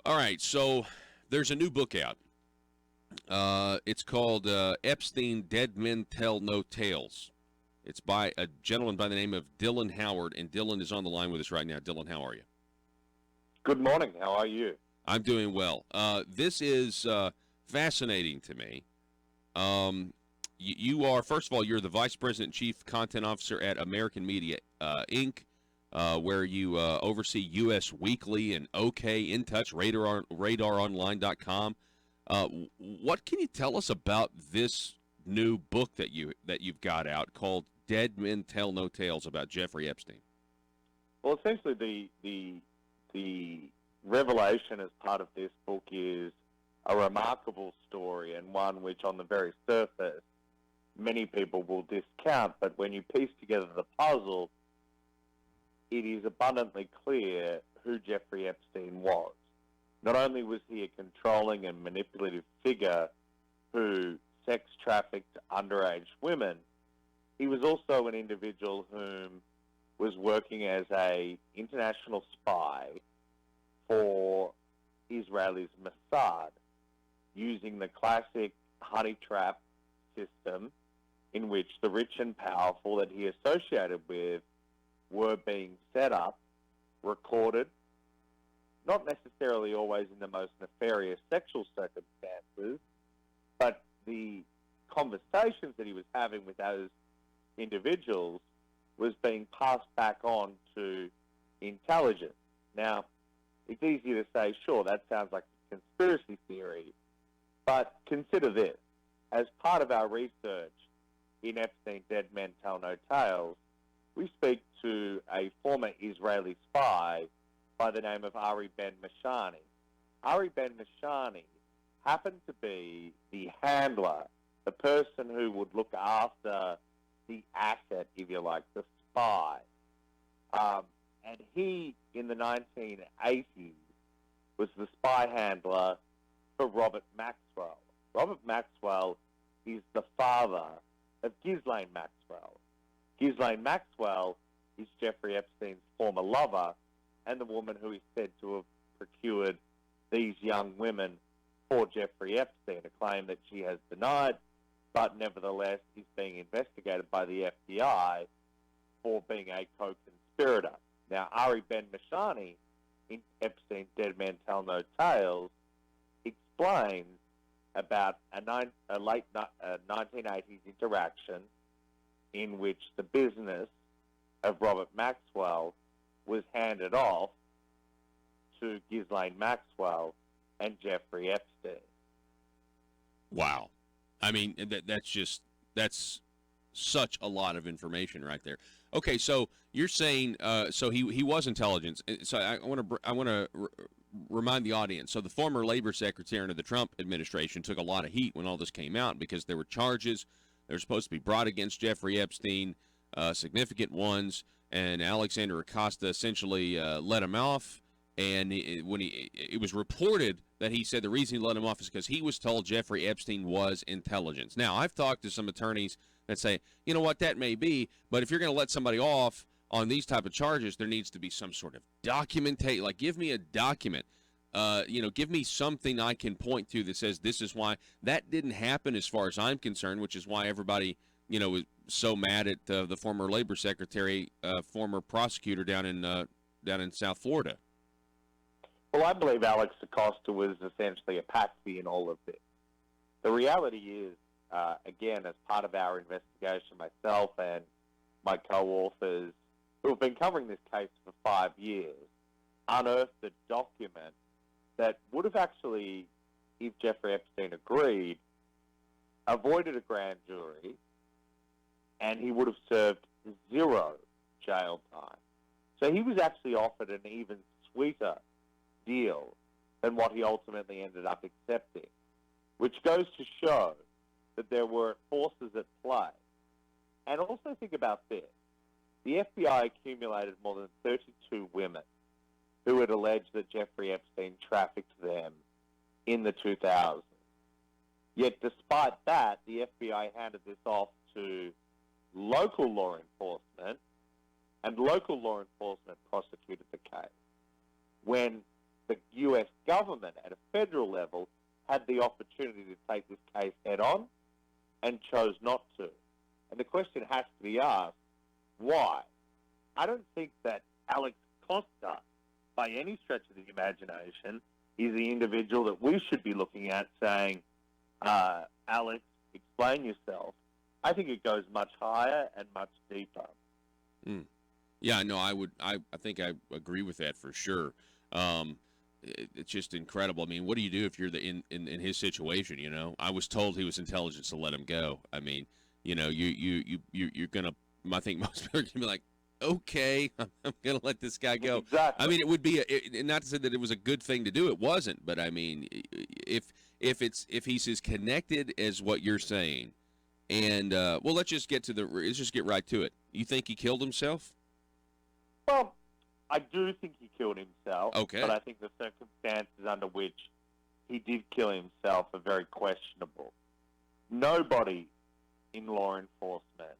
All right, so there's a new book out. It's called Epstein: Dead Men Tell No Tales. It's by a gentleman by the name of Dylan Howard, and Dylan is on the line with us right now. Dylan, how are you? Good morning. How are you? I'm doing well. This is fascinating to me. You are, first of all, you're the Vice President and Chief Content Officer at American Media Inc., where you oversee U.S. Weekly and OK, In Touch, RadarOnline.com. What can you tell us about this new book that you've got out called "Dead Men Tell No Tales" about Jeffrey Epstein? Well, essentially, the revelation as part of this book is a remarkable story, and one which, on the very surface, many people will discount. But when you piece together the puzzle, it is abundantly clear who Jeffrey Epstein was. Not only was he a controlling and manipulative figure who sex trafficked underage women, he was also an individual whom was working as a international spy for Israel's Mossad, using the classic honey trap system in which the rich and powerful that he associated with were being set up, recorded, not necessarily always in the most nefarious sexual circumstances, but the conversations that he was having with those individuals was being passed back on to intelligence. Now, it's easy to say, sure, that sounds like a conspiracy theory, but consider this. As part of our research in Epstein: Dead Men Tell No Tales, we speak to a former Israeli spy by the name of Ari Ben Mashani. Ari Ben Mashani happened to be the handler, the person who would look after the asset, if you like, the spy. And he, in the 1980s, was the spy handler for Robert Maxwell. Robert Maxwell is the father of Ghislaine Maxwell. Ghislaine Maxwell is Jeffrey Epstein's former lover and the woman who is said to have procured these young women for Jeffrey Epstein, a claim that she has denied, but nevertheless is being investigated by the FBI for being a co-conspirator. Now, Ari Ben Mashani, in Epstein: Dead Men Tell No Tales, explains about a late 1980s interaction in which the business of Robert Maxwell was handed off to Ghislaine Maxwell and Jeffrey Epstein. Wow. I mean, that's such a lot of information right there. Okay, so you're saying so he was intelligence. So I want to remind the audience. So the former labor secretary under the Trump administration took a lot of heat when all this came out because there were charges that were supposed to be brought against Jeffrey Epstein, significant ones, and Alexander Acosta essentially let him off. And it was reported that he said the reason he let him off is because he was told Jeffrey Epstein was intelligence. Now, I've talked to some attorneys that say, you know what, that may be, but if you're going to let somebody off on these type of charges, there needs to be some sort of documentation. Like, give me a document. Give me something I can point to that says this is why. That didn't happen as far as I'm concerned, which is why everybody, was so mad at the former labor secretary, former prosecutor down in South Florida. Well, I believe Alex Acosta was essentially a patsy in all of this. The reality is, again, as part of our investigation, myself and my co-authors, who have been covering this case for 5 years, unearthed a document that would have actually, if Jeffrey Epstein agreed, avoided a grand jury, and he would have served 0 jail time. So he was actually offered an even sweeter deal than what he ultimately ended up accepting, which goes to show that there were forces at play. And also think about this. The FBI accumulated more than 32 women who had alleged that Jeffrey Epstein trafficked them in the 2000s. Yet despite that, the FBI handed this off to local law enforcement, and local law enforcement prosecuted the case. When the U.S. government at a federal level had the opportunity to take this case head on and chose not to. And the question has to be asked, why? I don't think that Alex Costa, by any stretch of the imagination, is the individual that we should be looking at saying, Alex, explain yourself. I think it goes much higher and much deeper. Yeah, no, I think I agree with that for sure. It's just incredible. I mean, what do you do if you're in his situation? You know, I was told he was intelligent, so let him go. I mean, you know, you're gonna. I think most people are gonna be like, okay, I'm gonna let this guy go. Exactly. I mean, it would be not to say that it was a good thing to do. It wasn't, but I mean, if he's as connected as what you're saying, and well, let's just get right to it. You think he killed himself? Well, I do think he killed himself. Okay. But I think the circumstances under which he did kill himself are very questionable. Nobody in law enforcement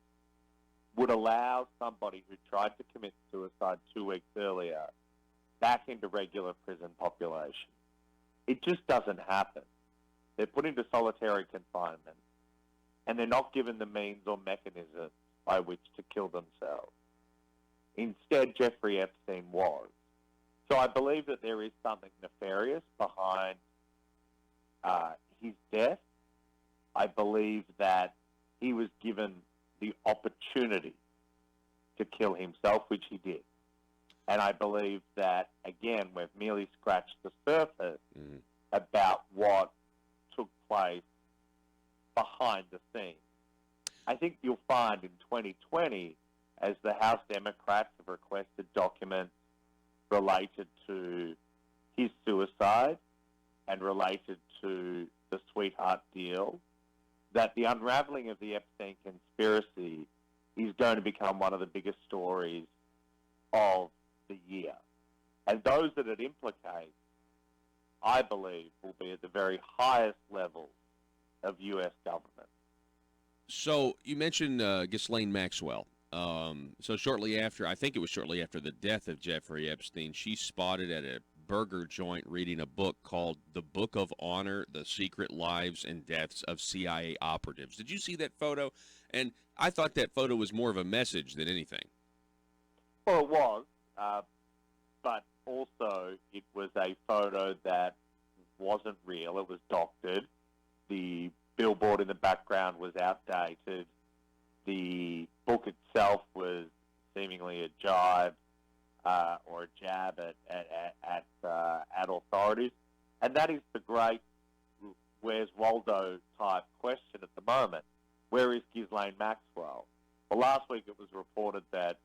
would allow somebody who tried to commit suicide 2 weeks earlier back into regular prison population. It just doesn't happen. They're put into solitary confinement, and they're not given the means or mechanism by which to kill themselves. Instead, Jeffrey Epstein was. So I believe that there is something nefarious behind his death. I believe that he was given the opportunity to kill himself, which he did. And I believe that, again, we've merely scratched the surface about what took place behind the scenes. I think you'll find in 2020, as the House Democrats have requested documents related to his suicide and related to the sweetheart deal, that the unraveling of the Epstein conspiracy is going to become one of the biggest stories of the year. And those that it implicates, I believe, will be at the very highest level of U.S. government. So you mentioned Ghislaine Maxwell. So shortly after, I think it was shortly after the death of Jeffrey Epstein, she's spotted at a burger joint reading a book called The Book of Honor, The Secret Lives and Deaths of CIA Operatives. Did you see that photo? And I thought that photo was more of a message than anything. Well, it was, but also it was a photo that wasn't real. It was doctored. The billboard in the background was outdated. The book itself was seemingly a jibe or a jab at authorities. And that is the great where's Waldo type question at the moment. Where is Ghislaine Maxwell? Well, last week it was reported that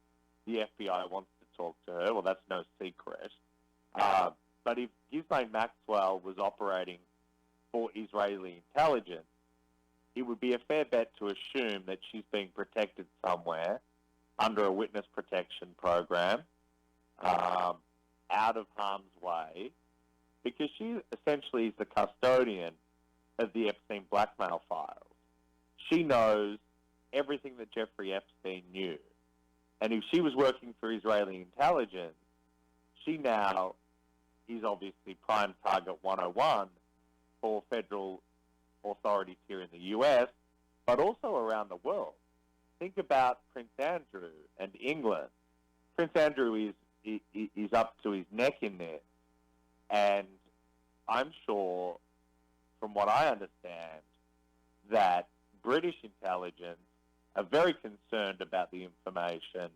the FBI wants to talk to her. Well, that's no secret. But if Ghislaine Maxwell was operating for Israeli intelligence, it would be a fair bet to assume that she's being protected somewhere under a witness protection program, out of harm's way, because she essentially is the custodian of the Epstein blackmail files. She knows everything that Jeffrey Epstein knew. And if she was working for Israeli intelligence, she now is obviously prime target 101 for federal authorities here in the U.S., but also around the world. Think about Prince Andrew and England. Prince Andrew is up to his neck in this, and I'm sure, from what I understand, that British intelligence are very concerned about the information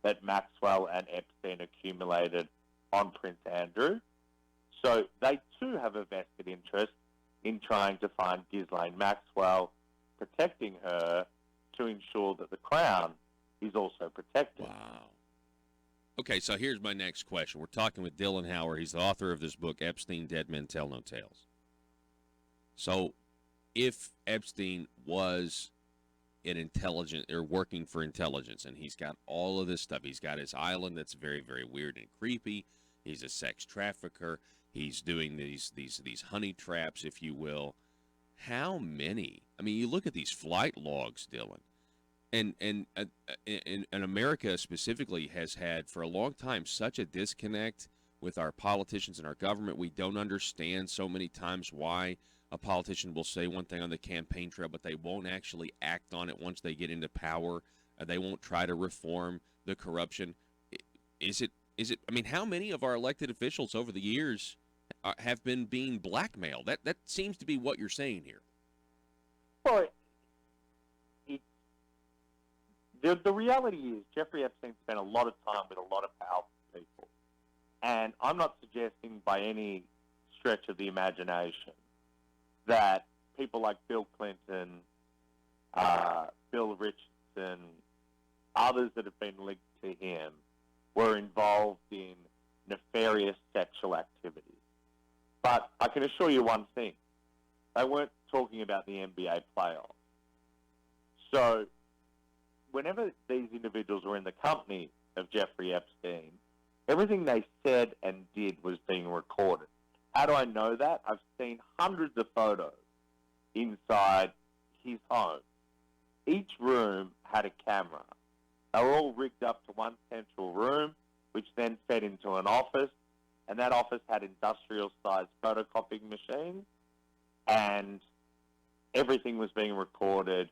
that Maxwell and Epstein accumulated on Prince Andrew. So they too have a vested interest in trying to find Ghislaine Maxwell, protecting her to ensure that the crown is also protected. Wow. Okay, so here's my next question. We're talking with Dylan Hauer. He's the author of this book, Epstein, Dead Men Tell No Tales. So if Epstein was an intelligent or working for intelligence, and he's got all of this stuff, he's got his island that's very, very weird and creepy. He's a sex trafficker. He's doing these honey traps, if you will. How many? I mean, you look at these flight logs, Dylan, and America specifically has had for a long time such a disconnect with our politicians and our government. We don't understand so many times why a politician will say one thing on the campaign trail, but they won't actually act on it once they get into power. They won't try to reform the corruption. Is it? I mean, how many of our elected officials over the years have been being blackmailed? That seems to be what you're saying here. Well, the reality is Jeffrey Epstein spent a lot of time with a lot of powerful people. And I'm not suggesting by any stretch of the imagination that people like Bill Clinton, Bill Richardson, others that have been linked to him were involved in nefarious sexual activities. But I can assure you one thing. They weren't talking about the NBA playoffs. So whenever these individuals were in the company of Jeffrey Epstein, everything they said and did was being recorded. How do I know that? I've seen hundreds of photos inside his home. Each room had a camera. They were all rigged up to one central room, which then fed into an office, and that office had industrial-sized photocopying machines, and everything was being recorded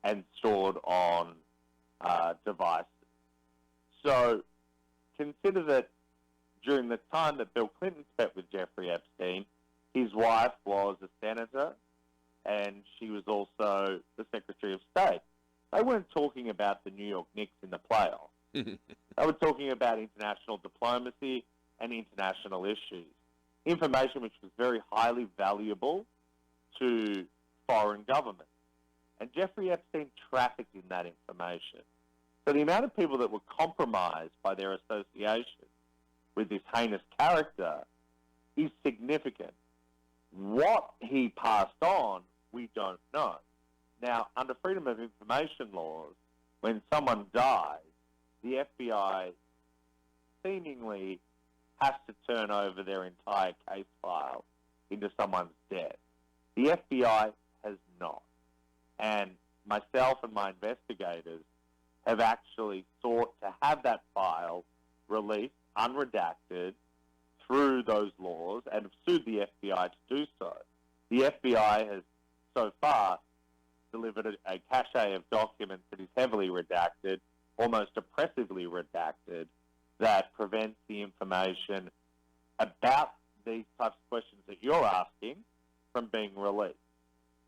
and stored on devices. So consider that during the time that Bill Clinton spent with Jeffrey Epstein, his wife was a senator and she was also the Secretary of State. They weren't talking about the New York Knicks in the playoffs. They were talking about international diplomacy and international issues. Information which was very highly valuable to foreign governments. And Jeffrey Epstein trafficked in that information. So the amount of people that were compromised by their association with this heinous character is significant. What he passed on, we don't know. Now, under Freedom of Information laws, when someone dies, the FBI seemingly has to turn over their entire case file into someone's death. The FBI has not. And myself and my investigators have actually sought to have that file released, unredacted, through those laws, and have sued the FBI to do so. The FBI has so far delivered a cache of documents that is heavily redacted, almost oppressively redacted, that prevents the information about these types of questions that you're asking from being released,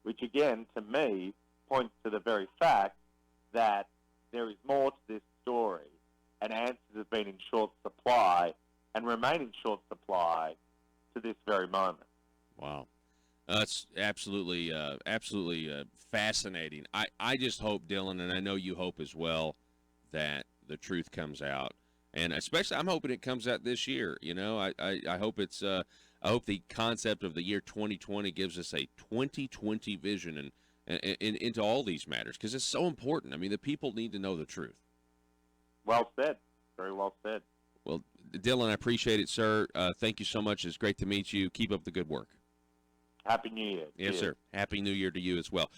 which again, to me, points to the very fact that there is more to this story, and answers have been in short supply and remain in short supply to this very moment. Wow. That's absolutely fascinating. I just hope, Dylan, and I know you hope as well, that the truth comes out. And especially, I'm hoping it comes out this year. You know, I hope it's I hope the concept of the year 2020 gives us a 2020 vision and into all these matters, because it's so important. I mean, the people need to know the truth. Well said. Very well said. Well, Dylan, I appreciate it, sir. Thank you so much. It's great to meet you. Keep up the good work. Happy New Year. Yes, Cheers. sir. Happy New Year to you as well.